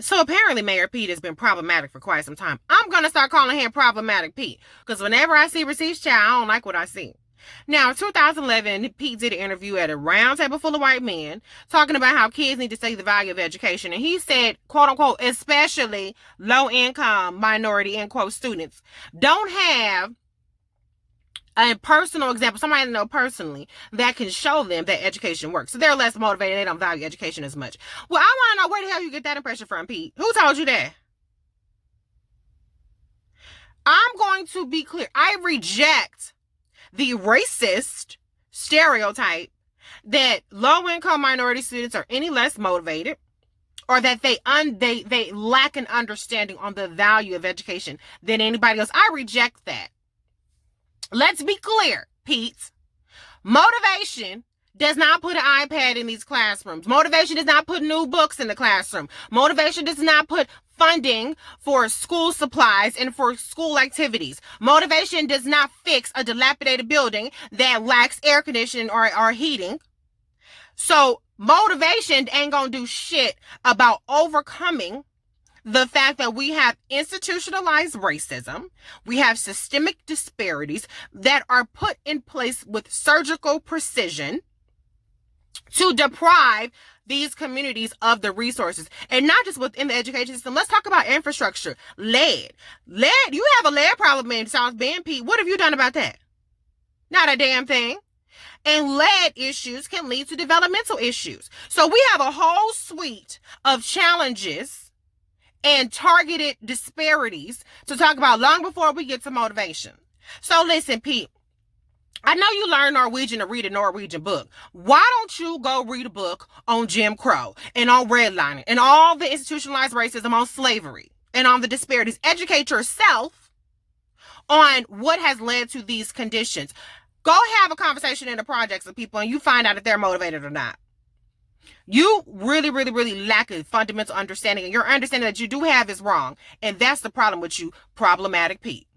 So apparently Mayor Pete has been problematic for quite some time. I'm going to start calling him Problematic Pete because whenever I see receipts, child, I don't like what I see. Now, in 2011, Pete did an interview at a round table full of white men talking about how kids need to study the value of education. And he said, quote unquote, especially low income, minority, end quote, students don't have a personal example, somebody they know personally, that can show them that education works. So they're less motivated. They don't value education as much. Well, I want to know where the hell you get that impression from, Pete. Who told you that? I'm going to be clear. I reject the racist stereotype that low-income minority students are any less motivated or that they lack an understanding on the value of education than anybody else. I reject that. Let's be clear, Pete. Motivation does not put an iPad in these classrooms. Motivation does not put new books in the classroom. Motivation does not put funding for school supplies and for school activities. Motivation does not fix a dilapidated building that lacks air conditioning or heating. So motivation ain't gonna do shit about overcoming the fact that we have institutionalized racism, we have systemic disparities that are put in place with surgical precision to deprive these communities of the resources, and not just within the education system. Let's talk about infrastructure. Lead. You have a lead problem in South Bend, Pete. What have you done about that? Not a damn thing. And lead issues can lead to developmental issues. So we have a whole suite of challenges and targeted disparities to talk about long before we get to motivation. So listen, Pete, I know you learned Norwegian to read a Norwegian book. Why don't you go read a book on Jim Crow and on redlining and all the institutionalized racism, on slavery and on the disparities? Educate yourself on what has led to these conditions. Go have a conversation in the projects with people and you find out if they're motivated or not. You really, really, really lack a fundamental understanding, and your understanding that you do have is wrong. And that's the problem with you, Problematic Pete.